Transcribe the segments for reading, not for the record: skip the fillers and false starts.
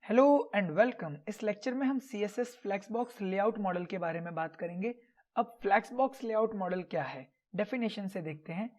Hello and welcome. इस lecture में हम CSS फ्लैक्सबॉक्स लेआउट मॉडल के बारे में बात करेंगे। अब फ्लैक्सबॉक्स लेआउट मॉडल क्या है, डेफिनेशन से देखते हैं।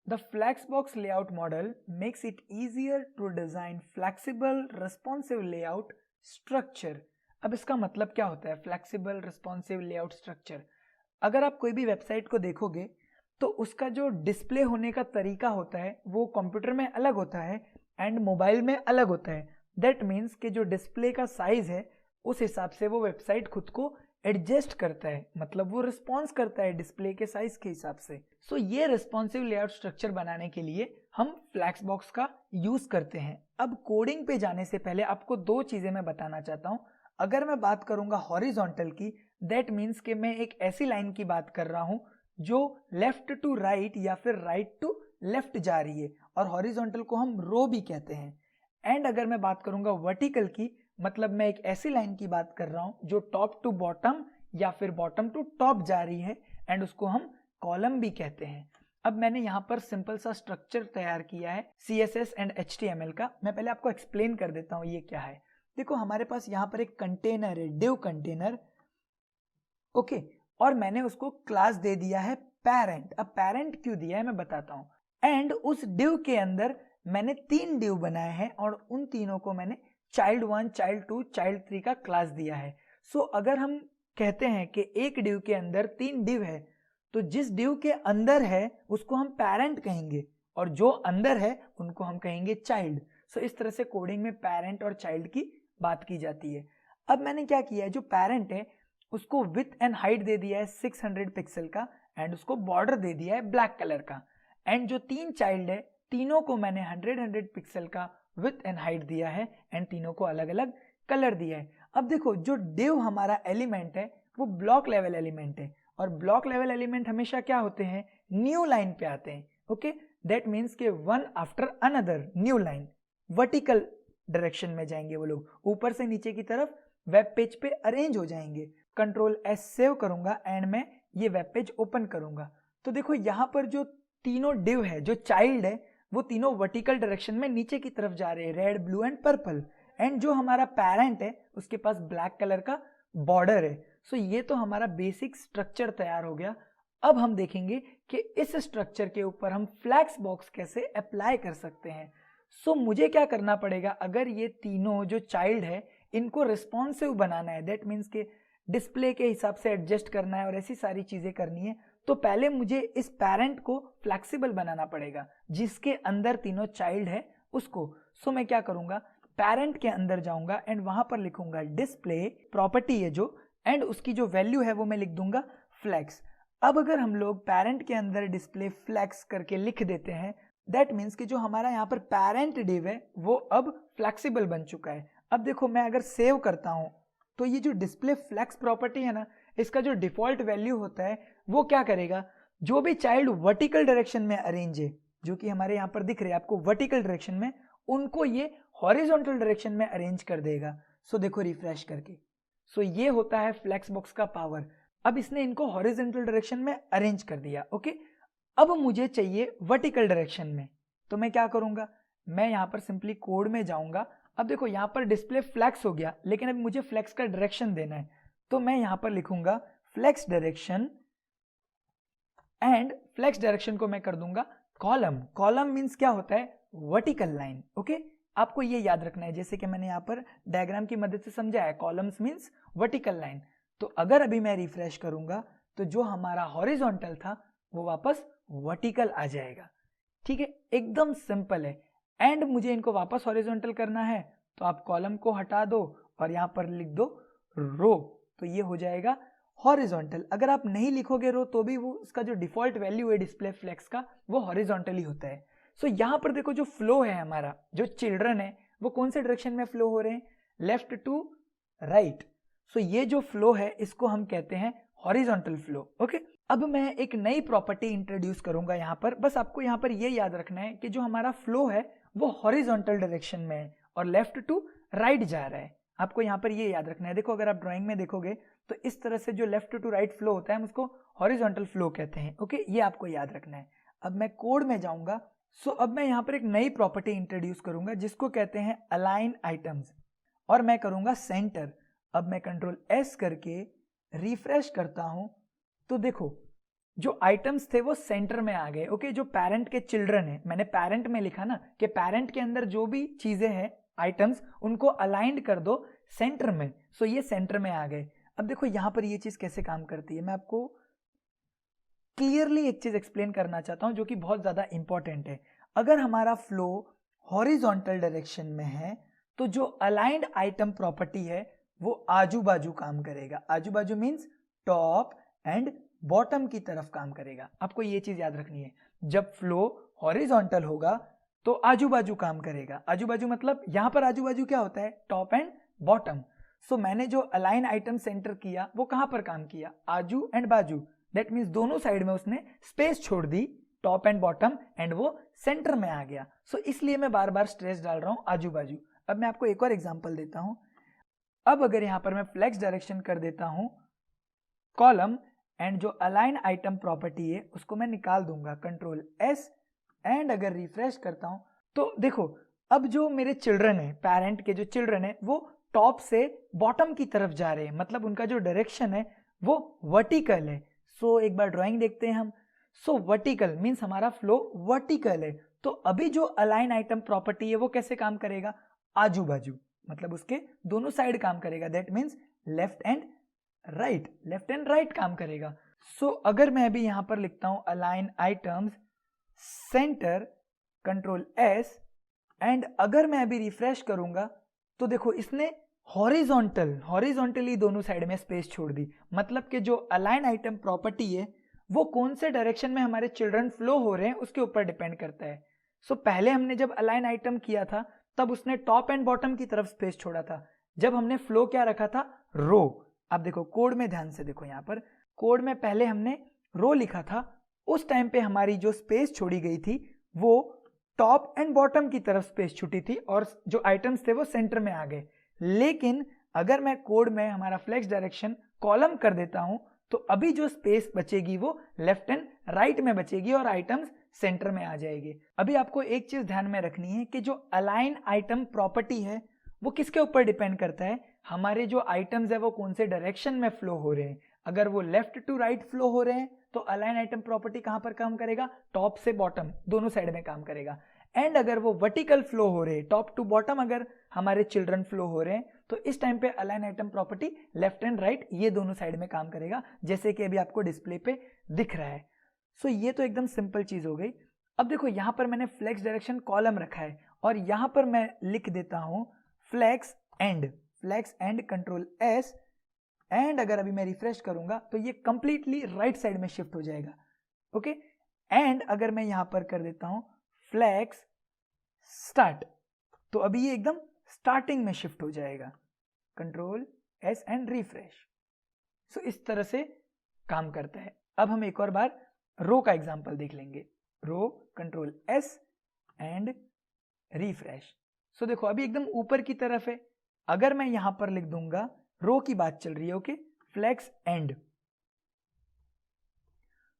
The flexbox layout model makes it easier to design flexible responsive layout structure. अब इसका मतलब क्या होता है फ्लैक्सिबल रिस्पॉन्सिव लेआउट स्ट्रक्चर? अगर आप कोई भी वेबसाइट को देखोगे तो उसका जो डिस्प्ले होने का तरीका होता है वो कंप्यूटर में अलग होता है एंड मोबाइल में अलग होता है। दैट मीन्स कि जो डिस्प्ले का साइज है उस हिसाब से वो वेबसाइट खुद को एडजस्ट करता है, मतलब वो रिस्पॉन्स करता है डिस्प्ले के साइज के हिसाब से। सो ये रिस्पॉन्सिव लेआउट स्ट्रक्चर बनाने के लिए हम फ्लैक्सबॉक्स का यूज करते हैं। अब कोडिंग पे जाने से पहले आपको दो चीजें मैं बताना चाहता हूँ। अगर मैं बात करूंगा हॉरिजॉन्टल की, दैट मीन्स कि मैं एक ऐसी लाइन की बात कर रहा हूँ जो लेफ्ट टू राइट या फिर राइट टू लेफ्ट जा रही है, और हॉरिजॉन्टल को हम रो भी कहते हैं। एंड अगर मैं बात करूंगा वर्टिकल की, मतलब मैं एक ऐसी लाइन की बात कर रहा हूं जो टॉप टू बॉटम या फिर बॉटम टू टॉप जा रही है, एंड उसको हम कॉलम भी कहते हैं। अब मैंने यहाँ पर सिंपल सा स्ट्रक्चर तैयार किया है CSS एंड HTML का। मैं पहले आपको एक्सप्लेन कर देता हूँ ये क्या है। देखो हमारे पास यहाँ पर एक कंटेनर है, डिव कंटेनर, ओके, और मैंने उसको क्लास दे दिया है पेरेंट। अब पेरेंट क्यों दिया है मैं बताता हूँ। एंड उस डिव के अंदर मैंने 3 डिव बनाए हैं और उन तीनों को मैंने चाइल्ड 1, चाइल्ड 2, चाइल्ड 3 का क्लास दिया है। सो अगर हम कहते हैं कि एक डिव के अंदर 3 डिव है तो जिस डिव के अंदर है उसको हम पेरेंट कहेंगे और जो अंदर है उनको हम कहेंगे चाइल्ड। सो इस तरह से कोडिंग में पेरेंट और चाइल्ड की बात की जाती है। अब मैंने क्या किया है, जो पेरेंट है उसको विथ एंड हाइट दे दिया है 600 पिक्सल का एंड उसको बॉर्डर दे दिया है ब्लैक कलर का। एंड जो 3 चाइल्ड है तीनों को मैंने 100 पिक्सल का विथ एंड हाइट दिया है एंड तीनों को अलग अलग कलर दिया है। अब देखो जो डिव हमारा एलिमेंट है वो ब्लॉक लेवल एलिमेंट है, और ब्लॉक लेवल एलिमेंट हमेशा क्या होते हैं, न्यू लाइन पे आते हैं। ओके, दैट मीन्स के one after another new line, vertical direction में जाएंगे वो लोग, ऊपर से नीचे की तरफ वेब पेज पे अरेंज हो जाएंगे। कंट्रोल S सेव करूंगा एंड मैं ये वेब पेज ओपन करूंगा तो देखो यहाँ पर जो तीनों डिव है, जो चाइल्ड है, वो तीनों वर्टिकल डायरेक्शन में नीचे की तरफ जा रहे हैं, red, blue and purple. And जो हमारा पेरेंट है उसके पास ब्लैक कलर का बॉर्डर है। सो ये तो हमारा बेसिक स्ट्रक्चर तैयार हो गया। अब हम देखेंगे कि इस स्ट्रक्चर के ऊपर हम फ्लैक्स बॉक्स कैसे अप्लाई कर सकते हैं। सो मुझे क्या करना पड़ेगा, अगर ये तीनों जो चाइल्ड है इनको रिस्पॉन्सिव बनाना है, दैट मीन्स के डिस्प्ले के हिसाब से एडजस्ट करना है और ऐसी सारी चीजें करनी है, तो पहले मुझे इस पेरेंट को फ्लेक्सिबल बनाना पड़ेगा जिसके अंदर तीनों चाइल्ड है उसको। सो मैं क्या करूंगा, पेरेंट के अंदर जाऊंगा एंड वहां पर लिखूंगा डिस्प्ले प्रॉपर्टी है जो, एंड उसकी जो वैल्यू है वो मैं लिख दूंगा फ्लेक्स। अब अगर हम लोग पेरेंट के अंदर डिस्प्ले फ्लेक्स करके लिख देते हैं, दैट मीन्स कि जो हमारा यहाँ पर पेरेंट डिव है वो अब फ्लेक्सिबल बन चुका है। अब देखो मैं अगर सेव करता हूं तो ये जो डिस्प्ले फ्लेक्स प्रॉपर्टी है ना, इसका जो डिफॉल्ट वैल्यू होता है वो क्या करेगा, जो भी चाइल्ड वर्टिकल डायरेक्शन में अरेंज है, जो कि हमारे यहाँ पर दिख रहे हैं आपको वर्टिकल डायरेक्शन में, उनको ये हॉरिजॉन्टल डायरेक्शन में अरेंज कर देगा। सो देखो रिफ्रेश करके, सो ये होता है फ्लेक्स बॉक्स का पावर। अब इसने इनको हॉरिजॉन्टल डायरेक्शन में अरेंज कर दिया। ओके, अब मुझे चाहिए वर्टिकल डायरेक्शन में, तो मैं क्या करूंगा, मैं यहाँ पर सिंपली कोड में जाऊंगा। अब देखो यहाँ पर डिस्प्ले फ्लेक्स हो गया, लेकिन अब मुझे फ्लेक्स का डायरेक्शन देना है, तो मैं यहाँ पर लिखूंगा flex direction and flex direction को मैं कर दूंगा कॉलम। कॉलम मीन्स क्या होता है, वर्टिकल लाइन। ओके, आपको ये याद रखना है, जैसे कि मैंने यहाँ पर डायग्राम की मदद से समझाया, कॉलम्स मीन्स वर्टिकल लाइन। तो अगर अभी मैं रिफ्रेश करूंगा तो जो हमारा हॉरिजॉन्टल था वो वापस वर्टिकल आ जाएगा। ठीक है, एकदम सिंपल है। एंड मुझे इनको वापस हॉरिजॉन्टल करना है तो आप कॉलम को हटा दो और यहाँ पर लिख दो रो, तो ये हो जाएगा हॉरिजॉन्टल। अगर आप नहीं लिखोगे रो तो भी वो उसका जो डिफॉल्ट वैल्यू है डिस्प्ले फ्लेक्स का वो हॉरिजॉन्टल ही होता है। सो यहाँ पर देखो जो फ्लो है हमारा, जो चिल्ड्रन है वो कौन से डायरेक्शन में फ्लो हो रहे हैं, लेफ्ट टू राइट। सो ये जो फ्लो है इसको हम कहते हैं हॉरिजॉन्टल फ्लो। ओके, अब मैं एक नई प्रॉपर्टी इंट्रोड्यूस करूंगा यहाँ पर। बस आपको यहाँ पर ये याद रखना है कि जो हमारा फ्लो है वो हॉरिजॉन्टल डायरेक्शन में है और लेफ्ट टू राइट जा रहा है। आपको यहाँ पर ये याद रखना है। देखो अगर आप ड्राइंग में देखोगे तो इस तरह से जो लेफ्ट टू राइट फ्लो होता है हम उसको हॉरिजॉन्टल फ्लो कहते हैं। ओके, ये आपको याद रखना है। अब मैं कोड में जाऊंगा। सो अब मैं यहाँ पर एक नई प्रॉपर्टी इंट्रोड्यूस करूंगा जिसको कहते हैं अलाइन आइटम्स। और मैं करूंगा सेंटर। अब मैं कंट्रोल एस करके रिफ्रेश करता हूं तो देखो जो आइटम्स थे वो सेंटर में आ गए। ओके, जो पेरेंट के चिल्ड्रन है, मैंने पेरेंट में लिखा ना कि पेरेंट के अंदर जो भी चीजें हैं आइटम्स उनको अलाइंड कर दो सेंटर में। सो ये सेंटर में आ गए। अब देखो यहां पर ये चीज कैसे काम करती है, मैं आपको क्लियरली एक चीज एक्सप्लेन करना चाहता हूं जो कि बहुत ज्यादा इंपॉर्टेंट है। अगर हमारा फ्लो हॉरिजॉन्टल डायरेक्शन में है तो जो अलाइंड आइटम प्रॉपर्टी है वो आजू बाजू काम करेगा। आजू बाजू मीन्स टॉप एंड बॉटम की तरफ काम करेगा। आपको ये चीज याद रखनी है, जब फ्लो हॉरिजॉन्टल होगा तो आजू बाजू काम करेगा। आजू बाजू मतलब यहां पर आजू बाजू क्या होता है, टॉप एंड बॉटम। सो मैंने जो अलाइन आइटम सेंटर किया वो कहां पर काम किया, आजू एंड बाजू। दैट मीन्स दोनों साइड में उसने स्पेस छोड़ दी, टॉप एंड बॉटम, एंड वो सेंटर में आ गया। सो इसलिए मैं बार बार स्ट्रेस डाल रहा हूं आजू बाजू। अब मैं आपको एक और एग्जांपल देता हूं। अब अगर यहां पर मैं फ्लेक्स डायरेक्शन कर देता हूं कॉलम, एंड जो अलाइन आइटम प्रॉपर्टी है उसको मैं निकाल दूंगा कंट्रोल एस, एंड अगर रिफ्रेश करता हूं तो देखो अब जो मेरे चिल्ड्रन है, पेरेंट के जो चिल्ड्रन है वो टॉप से बॉटम की तरफ जा रहे हैं, मतलब उनका जो डायरेक्शन है वो वर्टिकल है। सो एक बार ड्राइंग देखते हैं हम। सो वर्टिकल मीन्स हमारा फ्लो वर्टिकल है, तो अभी जो अलाइन आइटम प्रॉपर्टी है वो कैसे काम करेगा, आजू बाजू, मतलब उसके दोनों साइड काम करेगा। That means left and right, left and right काम करेगा। सो अगर मैं अभी यहां पर लिखता हूं align items centre control S, and अगर मैं अभी रिफ्रेश करूंगा तो देखो इसने हॉरिजॉन्टली दोनों साइड में स्पेस छोड़ दी। मतलब कि जो अलाइन आइटम प्रॉपर्टी है वो कौन से डायरेक्शन में हमारे चिल्ड्रन फ्लो हो रहे हैं उसके ऊपर डिपेंड करता है। सो पहले हमने जब अलाइन आइटम किया था तब उसने टॉप एंड बॉटम की तरफ स्पेस छोड़ा था। जब हमने फ्लो क्या रखा था, रो। अब देखो कोड में ध्यान से देखो, यहां पर कोड में पहले हमने रो लिखा था, उस टाइम पे हमारी जो स्पेस छोड़ी गई थी वो टॉप एंड बॉटम की तरफ स्पेस छूटी थी और जो आइटम्स थे वो सेंटर में आ गए। लेकिन अगर मैं कोड में हमारा फ्लेक्स डायरेक्शन कॉलम कर देता हूं तो अभी जो स्पेस बचेगी वो लेफ्ट एंड राइट में बचेगी और आइटम्स सेंटर में आ जाएगी। अभी आपको एक चीज ध्यान में रखनी है कि जो अलाइन आइटम प्रॉपर्टी है वो किसके ऊपर डिपेंड करता है, हमारे जो आइटम्स है वो कौन से डायरेक्शन में फ्लो हो रहे हैं। अगर वो लेफ्ट टू राइट फ्लो हो रहे हैं तो अलाइन आइटम प्रॉपर्टी कहां पर काम करेगा, टॉप से बॉटम दोनों साइड में काम करेगा। एंड अगर वो वर्टिकल फ्लो हो रहे हैं, टॉप टू बॉटम अगर हमारे चिल्ड्रन फ्लो हो रहे हैं तो इस टाइम पे align item property left and right ये दोनों साइड में काम करेगा, जैसे कि अभी आपको डिस्प्ले पे दिख रहा है। सो ये तो एकदम सिंपल चीज हो गई। अब देखो यहां पर मैंने फ्लेक्स डायरेक्शन कॉलम रखा है और यहां पर मैं लिख देता हूं flex and control S, and अगर अभी मैं रिफ्रेश करूंगा तो ये कंप्लीटली राइट साइड में शिफ्ट हो जाएगा। ओके, एंड अगर मैं यहां पर कर देता हूं फ्लेक्स स्टार्ट तो अभी ये एकदम स्टार्टिंग में शिफ्ट हो जाएगा, कंट्रोल एस एंड रिफ्रेश। सो इस तरह से काम करता है। अब हम एक और बार रो का एग्जांपल देख लेंगे। रो कंट्रोल एस एंड रिफ्रेश। सो देखो अभी एकदम ऊपर की तरफ है। अगर मैं यहां पर लिख दूंगा, रो की बात चल रही है, ओके, फ्लेक्स एंड,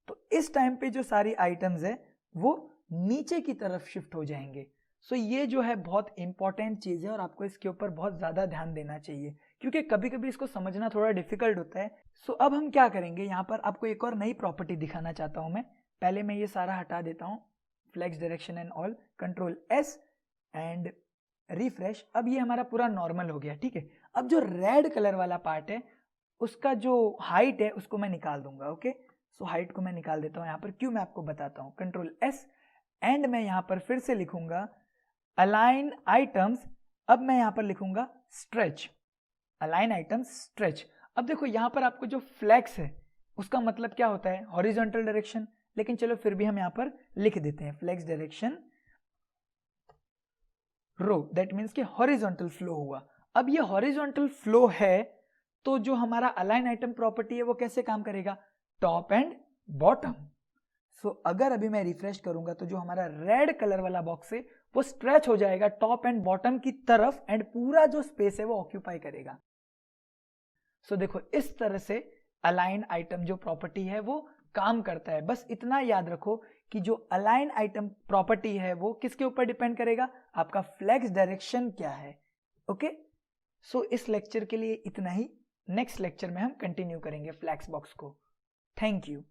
तो इस टाइम पे जो सारी आइटम्स है वो नीचे की तरफ शिफ्ट हो जाएंगे। सो ये जो है बहुत इंपॉर्टेंट चीज है और आपको इसके ऊपर बहुत ज्यादा ध्यान देना चाहिए क्योंकि कभी कभी इसको समझना थोड़ा डिफिकल्ट होता है। सो अब हम क्या करेंगे, यहाँ पर आपको एक और नई प्रॉपर्टी दिखाना चाहता हूं मैं। पहले मैं ये सारा हटा देता हूं, flex direction and all, control S and refresh. अब ये हमारा पूरा नॉर्मल हो गया, ठीक है। अब जो रेड कलर वाला पार्ट है उसका जो हाइट है उसको मैं निकाल दूंगा। ओके, सो हाइट को मैं निकाल देता हूं यहाँ पर, क्यों मैं आपको बताता हूं। कंट्रोल एस एंड मैं यहाँ पर फिर से लिखूंगा अलाइन आइटम्स, अब मैं यहां पर लिखूंगा स्ट्रेच, अलाइन आइटम्स स्ट्रेच। अब देखो यहां पर आपको जो फ्लेक्स है उसका मतलब क्या होता है, हॉरिजॉन्टल डायरेक्शन, लेकिन चलो फिर भी हम यहां पर लिख देते हैं flex direction row, that means कि हॉरिजॉन्टल फ्लो हुआ। अब ये हॉरिजॉन्टल फ्लो है तो जो हमारा अलाइन आइटम प्रॉपर्टी है वो कैसे काम करेगा, टॉप एंड बॉटम। सो अगर अभी मैं रिफ्रेश करूंगा तो जो हमारा रेड कलर वाला बॉक्स है वो स्ट्रेच हो जाएगा टॉप एंड बॉटम की तरफ एंड पूरा जो स्पेस है वो ऑक्यूपाई करेगा। सो देखो इस तरह से अलाइन आइटम जो प्रॉपर्टी है वो काम करता है। बस इतना याद रखो कि जो अलाइन आइटम प्रॉपर्टी है वो किसके ऊपर डिपेंड करेगा, आपका फ्लेक्स डायरेक्शन क्या है। ओके, सो इस लेक्चर के लिए इतना ही। नेक्स्ट लेक्चर में हम कंटिन्यू करेंगे फ्लैक्सबॉक्स को। Thank you.